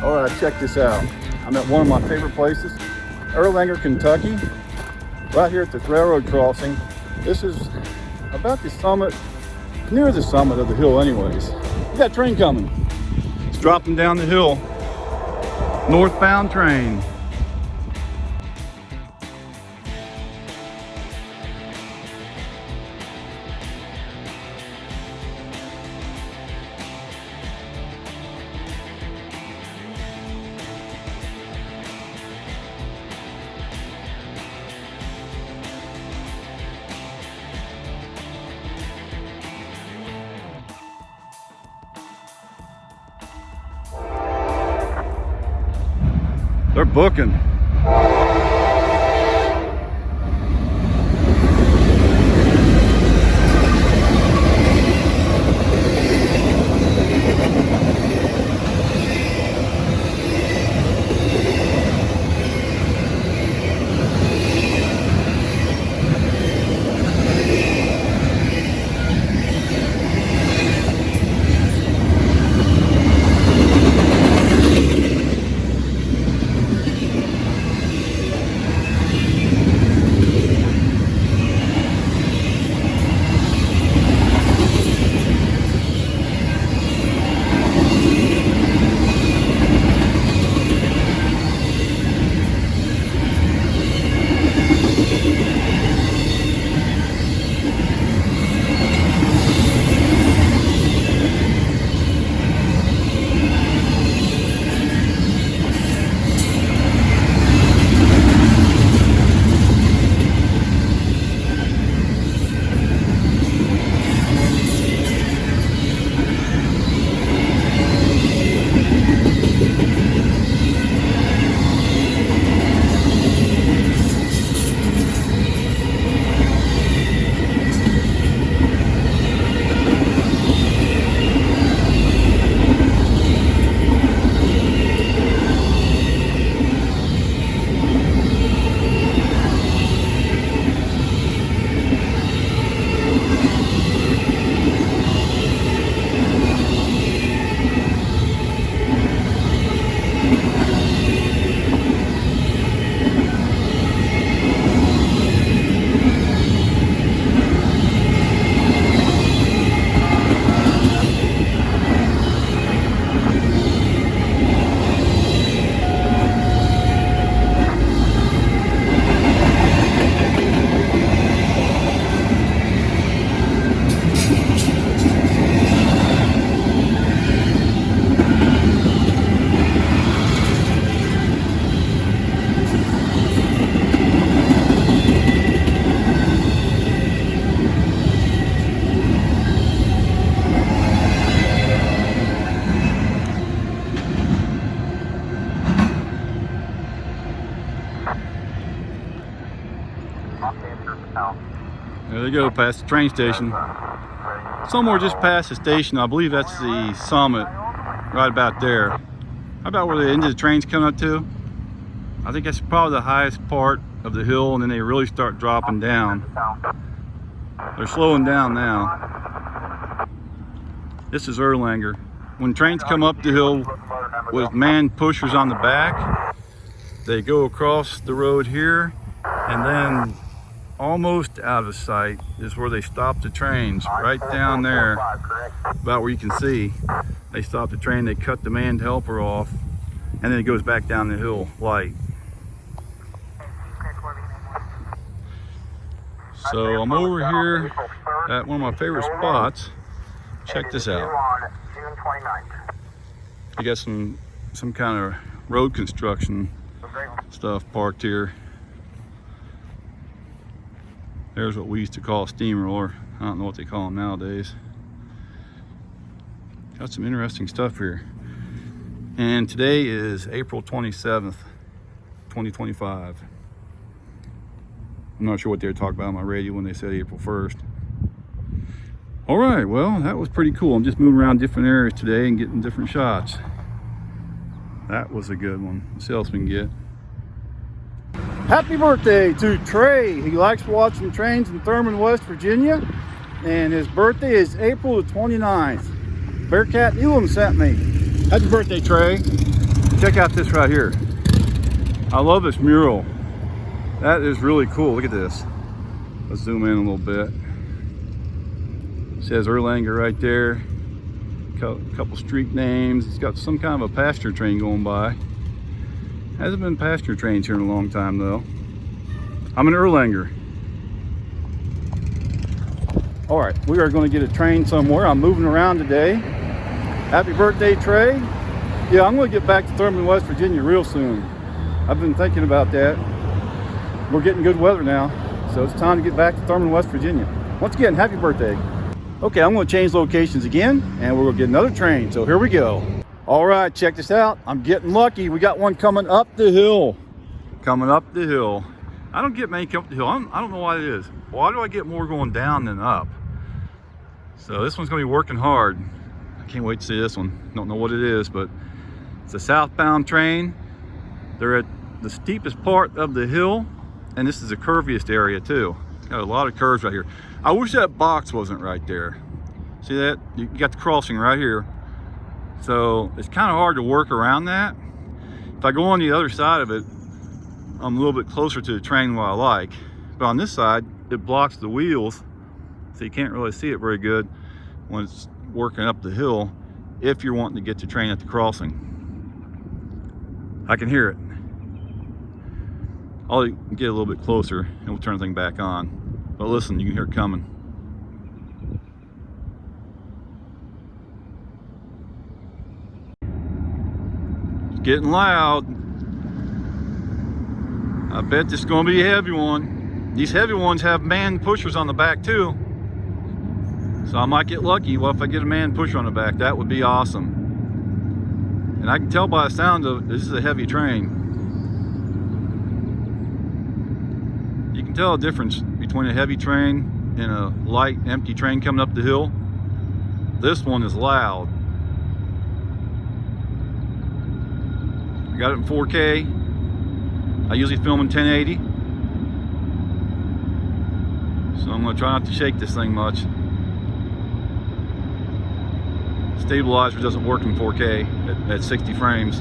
All right, check this out. I'm at one of my favorite places, Erlanger, Kentucky, right here at this railroad crossing. This is about the summit, near the summit of the hill anyways. We got a train coming. It's dropping down the hill. Northbound train. They're booking. There they go, past the train station. Somewhere just past the station, I believe that's the summit, right about there. How about where the end of the train's coming up to? I think that's probably the highest part of the hill, and then they really start dropping down. They're slowing down now. This is Erlanger. When trains come up the hill with man pushers on the back, they go across the road here, and then almost out of sight is where they stop the trains, right down there, about where you can see. They stop the train, they cut the manned helper off, and then it goes back down the hill light. So I'm over here at one of my favorite spots. Check this out. You got some kind of road construction stuff parked here. There's what we used to call a steamroller. I don't know what they call them nowadays. Got some interesting stuff here. And today is April 27th, 2025. I'm not sure what they were talking about on my radio when they said April 1st. All right, well, that was pretty cool. I'm just moving around different areas today and getting different shots. That was a good one. Let's see what else we can get. Happy birthday to Trey. He likes watching trains in Thurman, West Virginia. And his birthday is April the 29th. Bearcat Elam sent me. Happy birthday, Trey. Check out this right here. I love this mural. That is really cool. Look at this. Let's zoom in a little bit. It says Erlanger right there. Couple street names. It's got some kind of a passenger train going by. Hasn't been passenger trains here in a long time though. I'm in Erlanger. All right, we are going to get a train somewhere. I'm moving around today. Happy birthday, Trey. Yeah, I'm going to get back to Thurman, West Virginia real soon. I've been thinking about that. We're getting good weather now, so it's time to get back to Thurman, West Virginia. Once again, happy birthday. Okay, I'm going to change locations again, and we're going to get another train, so here we go. All right, check this out. I'm getting lucky. We got one coming up the hill. Coming up the hill. I don't get many coming up the hill. I don't know why it is. Why do I get more going down than up? So this one's going to be working hard. I can't wait to see this one. Don't know what it is, but it's a southbound train. They're at the steepest part of the hill, and this is the curviest area too. Got a lot of curves right here. I wish that box wasn't right there. See that? You got the crossing right here. So it's kind of hard to work around that. If I go on the other side of it, I'm a little bit closer to the train than what I like. But on this side, it blocks the wheels, so you can't really see it very good when it's working up the hill if you're wanting to get the train at the crossing. I can hear it. I'll get a little bit closer and we'll turn the thing back on. But listen, you can hear it coming. It's getting loud. I bet this is going to be a heavy one. These heavy ones have man pushers on the back too. So I might get lucky. Well, if I get a man pusher on the back, that would be awesome. And I can tell by the sound of it, this is a heavy train. You can tell a difference between a heavy train and a light, empty train coming up the hill. This one is loud. I got it in 4K. I usually film in 1080. So I'm going to try not to shake this thing much. Stabilizer doesn't work in 4K at 60 frames.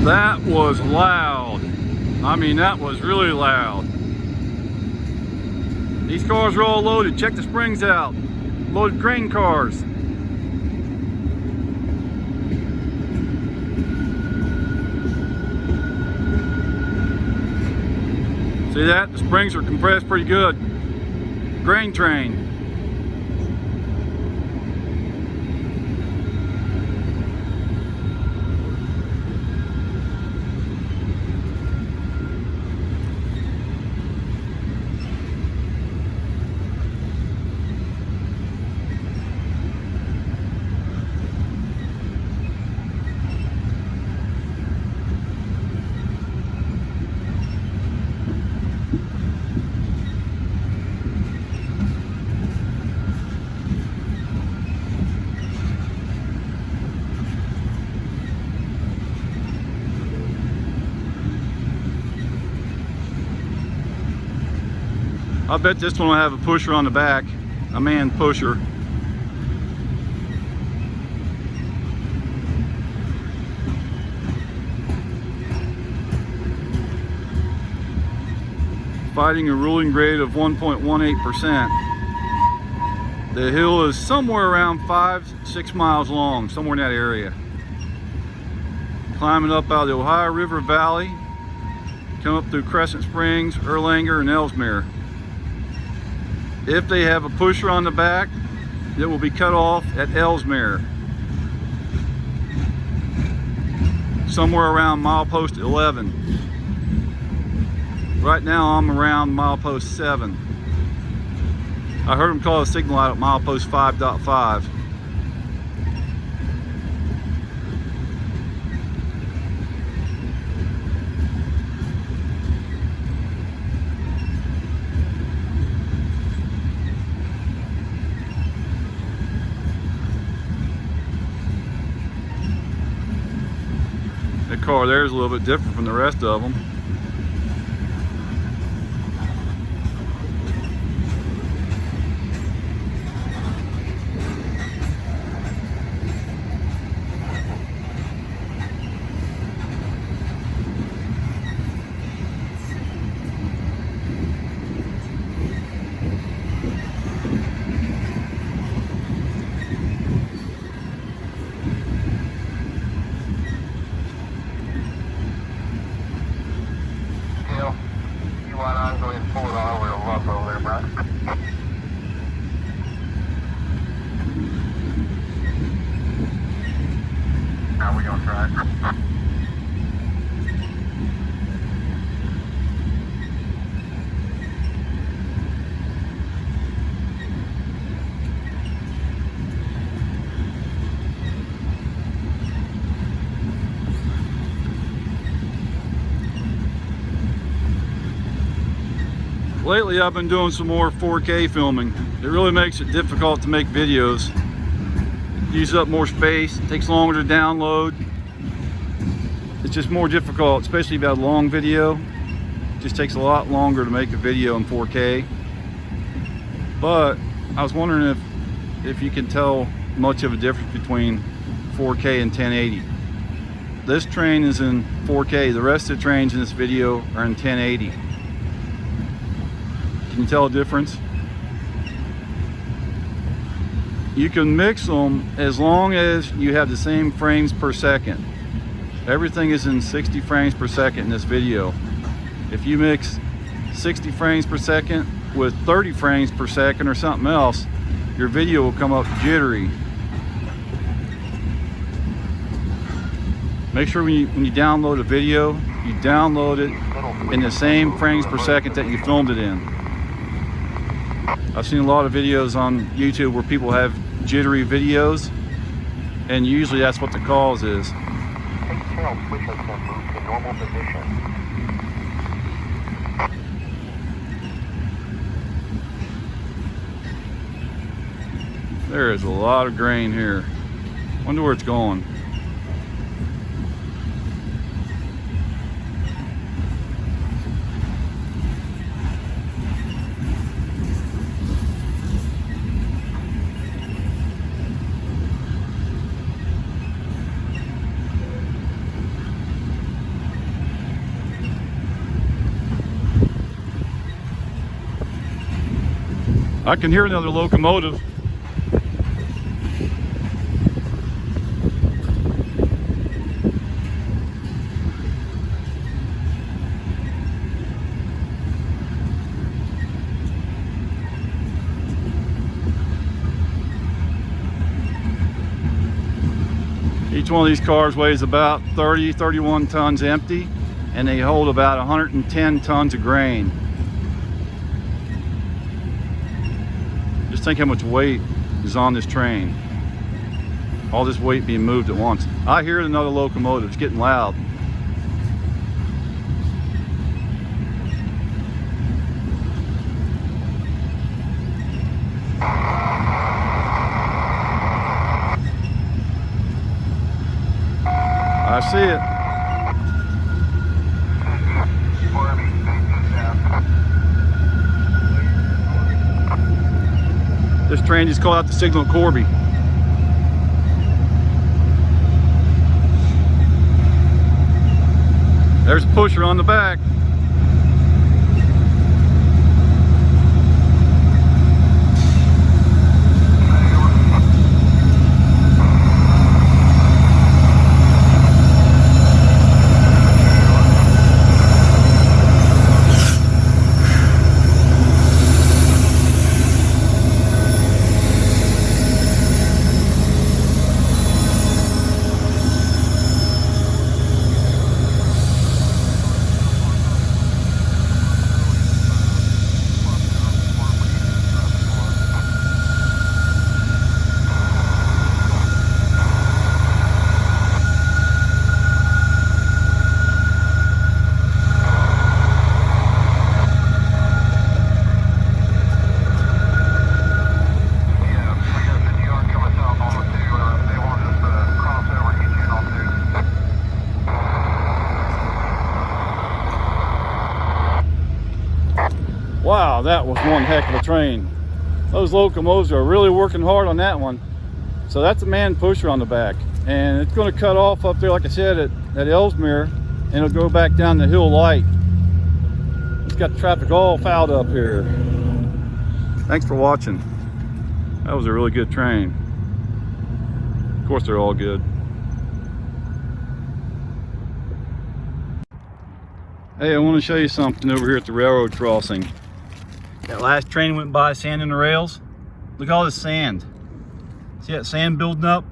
That was loud. I mean, that was really loud. These cars are all loaded. Check the springs out. Loaded grain cars. See that? The springs are compressed pretty good. Grain train. I bet this one will have a pusher on the back, a man pusher. Fighting a ruling grade of 1.18%. The hill is somewhere around 5-6 miles long, somewhere in that area. Climbing up out of the Ohio River Valley, come up through Crescent Springs, Erlanger, and Ellesmere. If they have a pusher on the back, it will be cut off at Ellesmere, somewhere around milepost 11. Right now I'm around milepost 7. I heard them call a signal out at milepost 5.5. That car there is a little bit different from the rest of them. Now we on track. Lately I've been doing some more 4K filming. It really makes it difficult to make videos. Uses up more space, it takes longer to download. It's just more difficult, especially if you have a long video. It just takes a lot longer to make a video in 4K. But I was wondering if you can tell much of a difference between 4K and 1080. This train is in 4K, the rest of the trains in this video are in 1080. Can you tell a difference? You can mix them as long as you have the same frames per second. Everything is in 60 frames per second in this video. If you mix 60 frames per second with 30 frames per second or something else, your video will come up jittery. Make sure when you download a video, you download it in the same frames per second that you filmed it in. I've seen a lot of videos on YouTube where people have jittery videos, and usually that's what the cause is. Tail switches will move to normal position. There is a lot of grain here. Wonder where it's going. I can hear another locomotive. Each one of these cars weighs about 31 tons empty, and they hold about 110 tons of grain. Just think how much weight is on this train. All this weight being moved at once. I hear another locomotive. It's getting loud. I see it. This train just called out the signal at Corby. There's a pusher on the back. Wow, that was one heck of a train. Those locomotives are really working hard on that one. So that's a man pusher on the back. And it's going to cut off up there, like I said, at Ellesmere, and it'll go back down the hill light. It's got the traffic all fouled up here. Thanks for watching. That was a really good train. Of course, they're all good. Hey, I want to show you something over here at the railroad crossing. That last train went by sanding the rails. Look at all this sand. See that sand building up?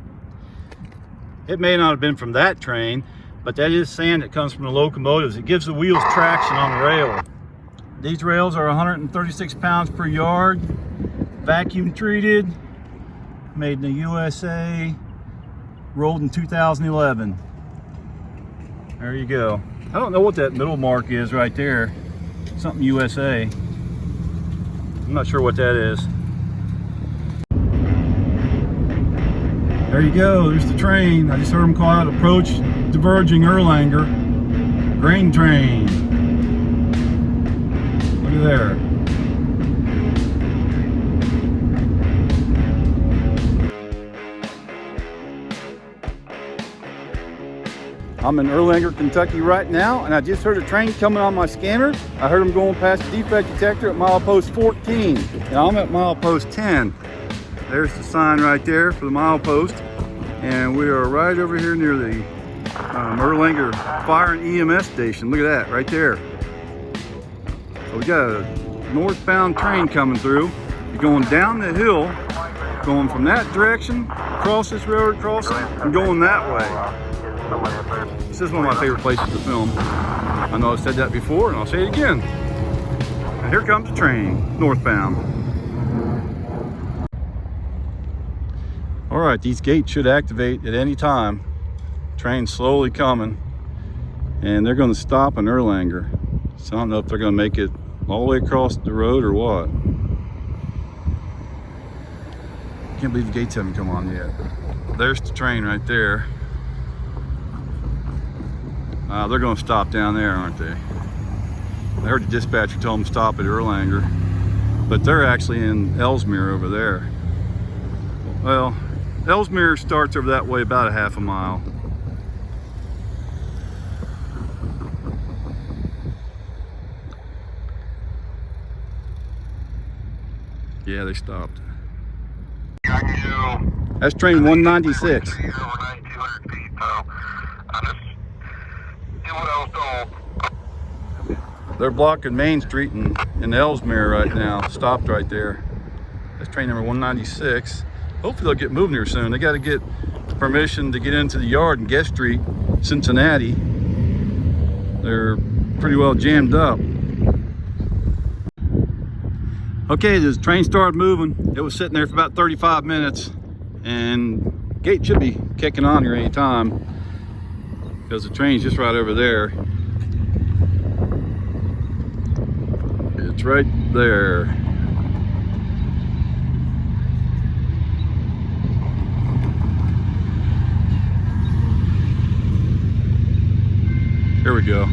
It may not have been from that train, but that is sand that comes from the locomotives. It gives the wheels traction on the rail. These rails are 136 pounds per yard, vacuum treated, made in the USA, rolled in 2011. There you go. I don't know what that middle mark is right there. Something USA. I'm not sure what that is. There you go, there's the train. I just heard them call out approach diverging Erlanger. Grain train. Look at there. I'm in Erlanger, Kentucky right now, and I just heard a train coming on my scanner. I heard them going past the defect detector at milepost 14, and I'm at milepost 10. There's the sign right there for the milepost, and we are right over here near the Erlanger Fire and EMS station. Look at that right there. So we got a northbound train coming through. You're going down the hill, going from that direction, across this railroad crossing, and going that way. This is one of my favorite places to film. I know I've said that before, and I'll say it again. And here comes the train, northbound. All right, these gates should activate at any time. Train's slowly coming, and they're going to stop in Erlanger. So I don't know if they're going to make it all the way across the road or what. Can't believe the gates haven't come on yet. There's the train right there. They're going to stop down there, aren't they? I heard the dispatcher tell them to stop at Erlanger, but they're actually in Ellesmere over there. Well, Ellesmere starts over that way about a half a mile. Yeah, they stopped. That's train 196. They're blocking Main Street in Ellesmere right now. Stopped right there. That's train number 196. Hopefully they'll get moving here soon. They got to get permission to get into the yard in Guest Street, Cincinnati. They're pretty well jammed up. Okay, the train started moving. It was sitting there for about 35 minutes, and gate should be kicking on here any time because the train's just right over there. It's right there. Here we go.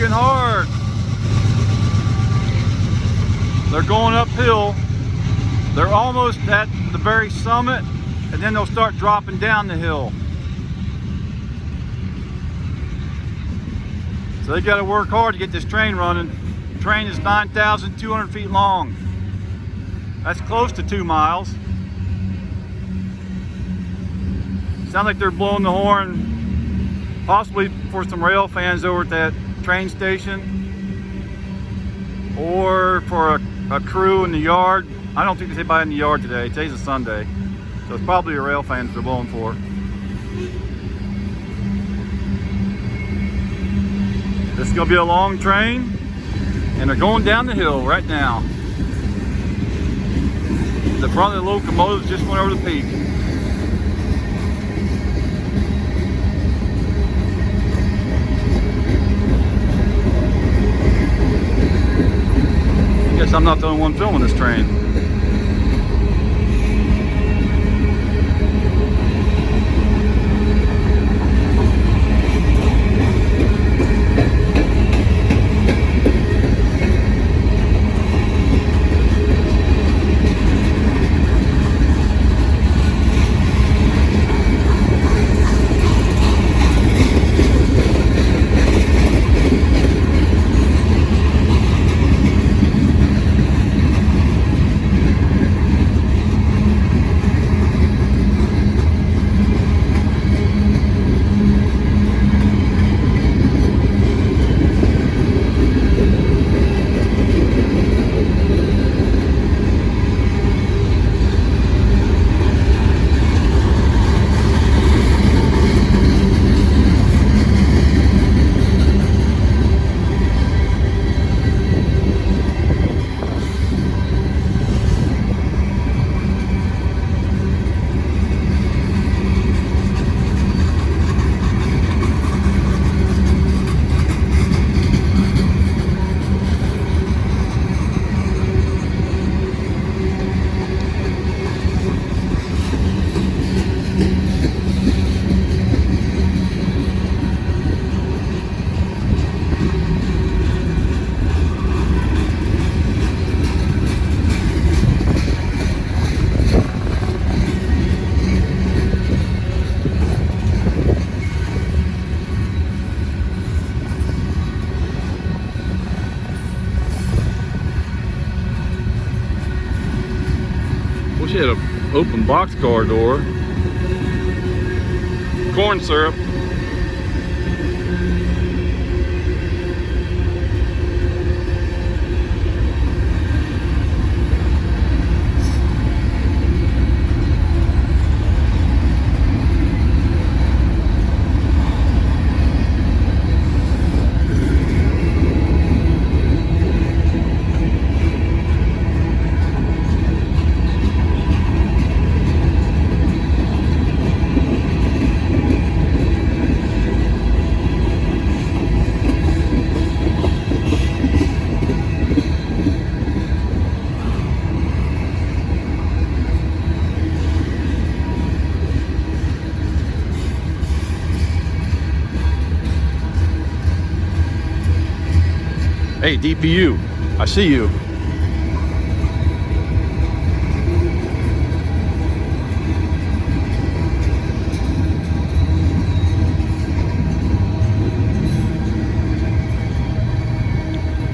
working hard. They're going uphill. They're almost at the very summit, and then they'll start dropping down the hill. So they got to work hard to get this train running. The train is 9,200 feet long. That's close to 2 miles. Sounds like they're blowing the horn, possibly for some rail fans over at that train station, or for a crew in the yard. I don't think there's anybody in the yard today. Today's a Sunday, so it's probably a rail fan they're blowing for. This is gonna be a long train, and they're going down the hill right now. The front of the locomotive just went over the peak. I guess I'm not the only one filming this train. Wish you had an open boxcar door. Corn syrup. Hey, DPU, I see you.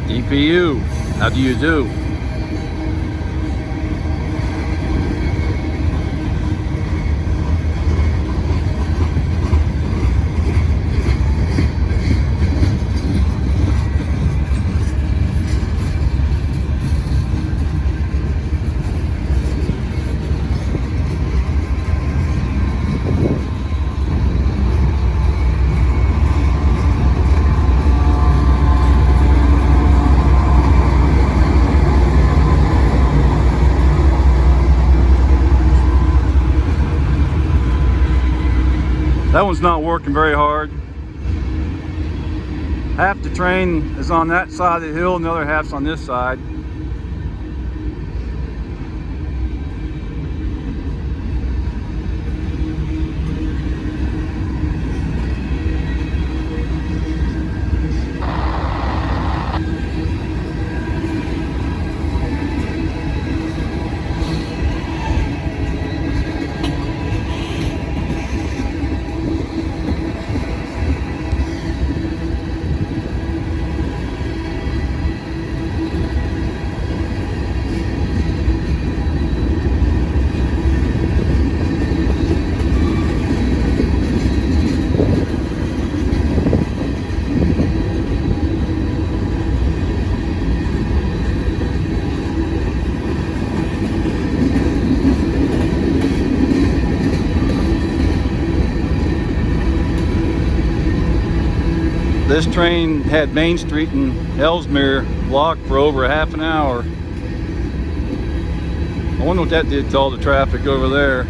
DPU, how do you do? That one's not working very hard. Half the train is on that side of the hill and the other half's on this side. This train had Main Street in Ellesmere blocked for over a half an hour. I wonder what that did to all the traffic over there.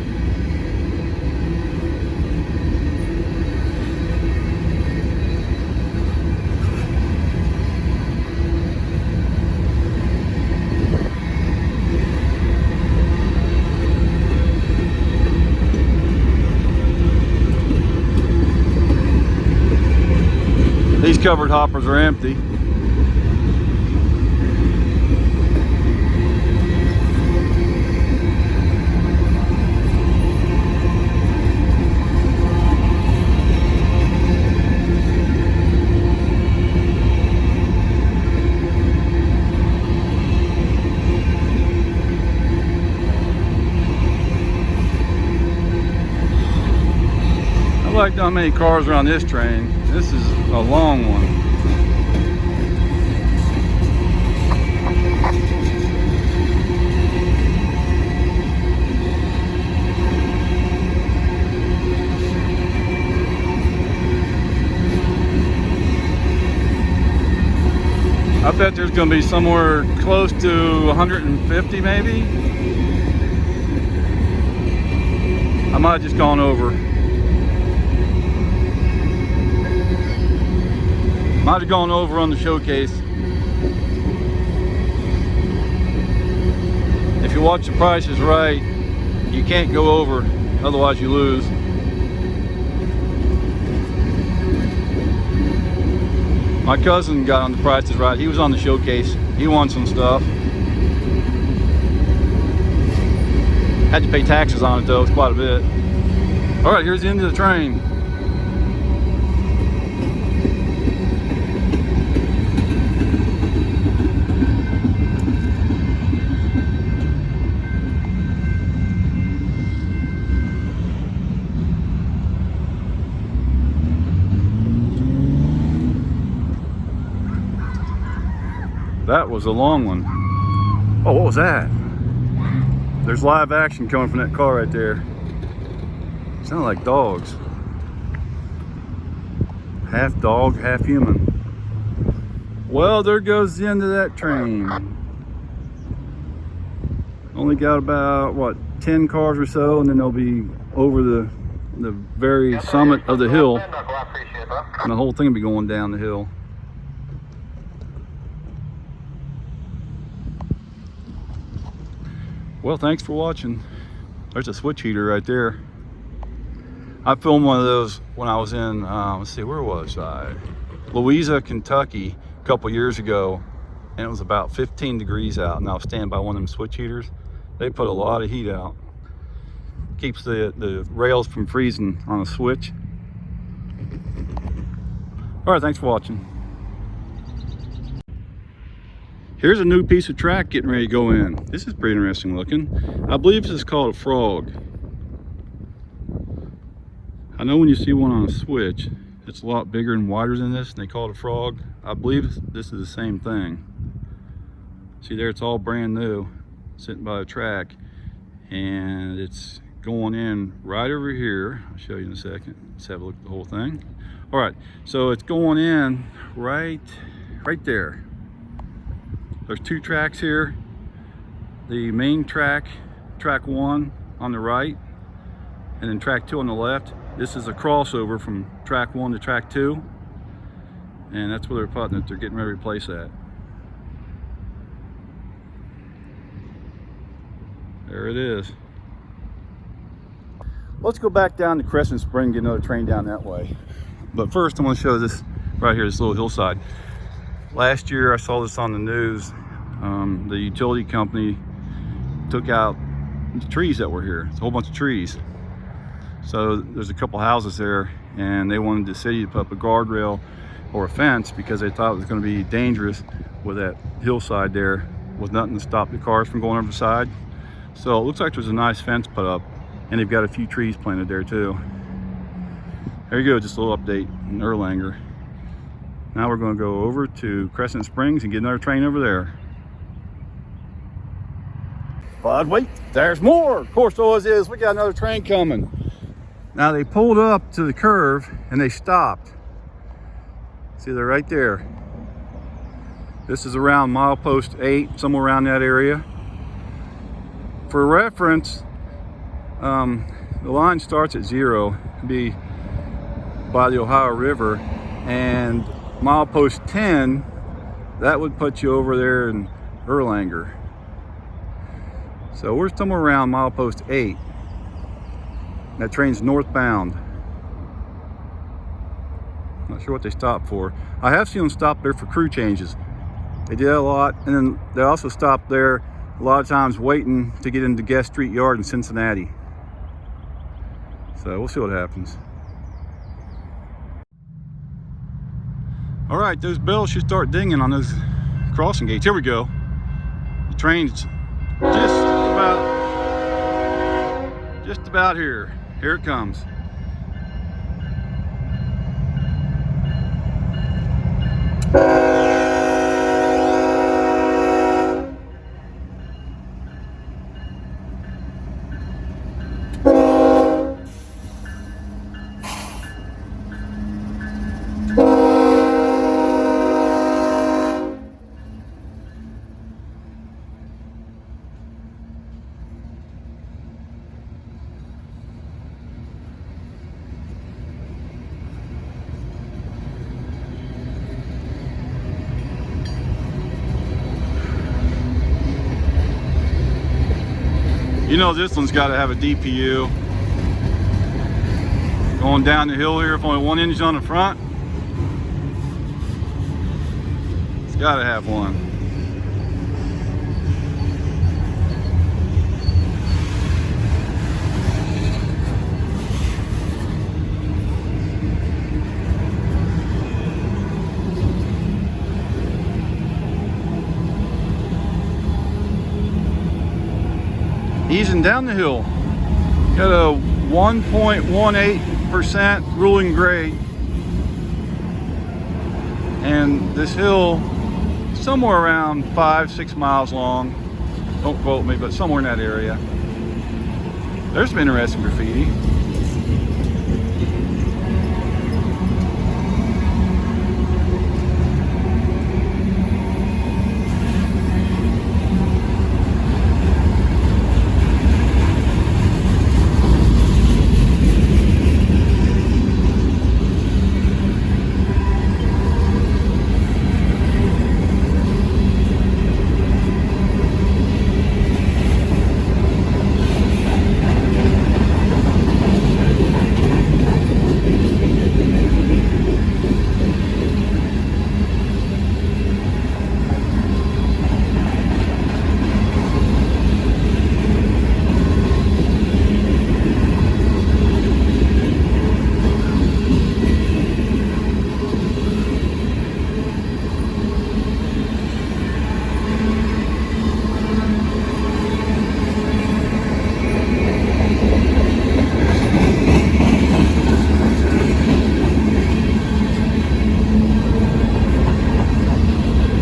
These covered hoppers are empty. I like how many cars are on this train. This is a long one. I bet there's going to be somewhere close to 150 maybe. I might have just gone over. Might have gone over on the showcase. If you watch The Price is Right, you can't go over, otherwise you lose. My cousin got on The Price is Right. He was on the showcase. He won some stuff. Had to pay taxes on it though, it's quite a bit. All right, here's the end of the train. That was a long one. Oh, what was that? There's live action coming from that car right there. Sound like dogs. Half dog, half human. Well, there goes the end of that train. Only got about, what, 10 cars or so, and then they'll be over the very summit of the hill. And the whole thing will be going down the hill. Well, thanks for watching. There's a switch heater right there. I filmed one of those when I was in, let's see, where was I? Louisa, Kentucky, a couple years ago, and it was about 15 degrees out, and I was standing by one of them switch heaters. They put a lot of heat out. Keeps the rails from freezing on a switch. All right, thanks for watching. Here's a new piece of track getting ready to go in. This is pretty interesting looking. I believe this is called a frog. I know when you see one on a switch, it's a lot bigger and wider than this, and they call it a frog. I believe this is the same thing. See there, it's all brand new, sitting by the track, and it's going in right over here. I'll show you in a second. Let's have a look at the whole thing. All right, so it's going in right there. There's two tracks here. The main track, track 1 on the right, and then track 2 on the left. This is a crossover from track 1 to track 2, and that's where they're putting it. They're getting ready to replace that. There it is. Let's go back down to Crescent Springs and get another train down that way. But first I want to show this right here, this little hillside. Last year I saw this on the news. The utility company took out the trees that were here. It's a whole bunch of trees. So there's a couple houses there, and they wanted the city to put up a guardrail or a fence because they thought it was going to be dangerous with that hillside there with nothing to stop the cars from going over the side. So it looks like there's a nice fence put up, and they've got a few trees planted there too. There you go, just a little update in Erlanger. Now we're going to go over to Crescent Springs and get another train over there. But wait, there's more. Of course, always is. We got another train coming. Now they pulled up to the curve and they stopped. See, they're right there. This is around milepost 8, somewhere around that area. For reference, the line starts at 0, be by the Ohio River, and milepost 10, that would put you over there in Erlanger. So we're somewhere around milepost 8. That train's northbound. Not sure what they stopped for. I have seen them stop there for crew changes. They did that a lot, and then they also stopped there a lot of times waiting to get into Guest Street Yard in Cincinnati. So we'll see what happens. All right, those bells should start dinging on those crossing gates. Here we go. The train's just about here. Here it comes. You know this one's got to have a DPU. Going down the hill here, if only one engine on the front, it's got to have one. Easing down the hill. Got a 1.18% ruling grade. And this hill, somewhere around 5-6 miles long. Don't quote me, but somewhere in that area. There's some interesting graffiti.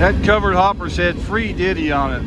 That covered hopper said "Free Diddy" on it.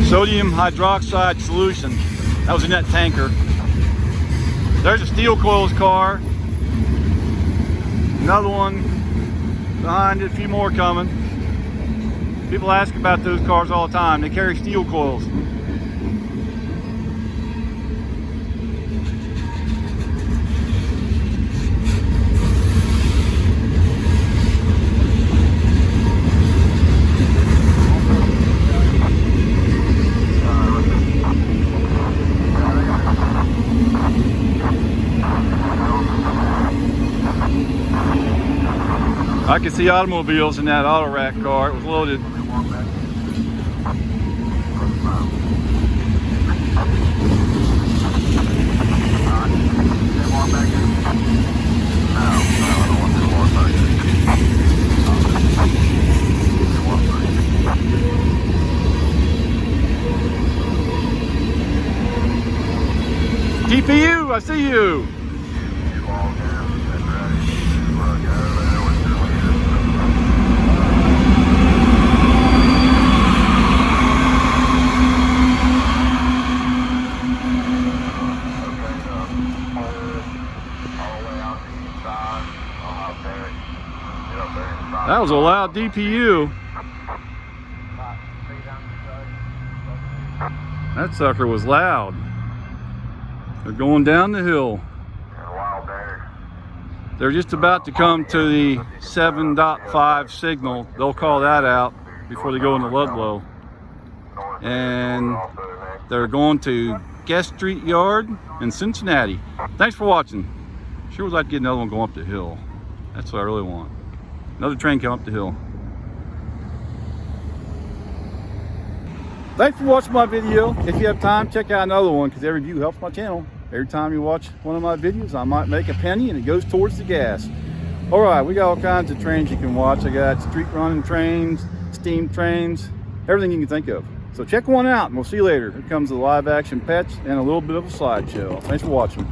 Sodium hydroxide solution. That was in that tanker. There's a steel coils car. Another one behind it, a few more coming. People ask about those cars all the time. They carry steel coils. I could see automobiles in that auto rack car. It was loaded. DPU, I see you. That was a loud DPU. That sucker was loud. They're going down the hill. They're just about to come to the 7.5 signal. They'll call that out before they go into Ludlow. And they're going to Guest Street Yard in Cincinnati. Thanks for watching. Sure would like to get another one going up the hill. That's what I really want. Another train coming up the hill. Thanks for watching my video. If you have time, check out another one because every view helps my channel. Every time you watch one of my videos, I might make a penny and it goes towards the gas. All right, we got all kinds of trains you can watch. I got street running trains, steam trains, everything you can think of. So check one out and we'll see you later. Here comes the live action pets and a little bit of a slideshow. Thanks for watching.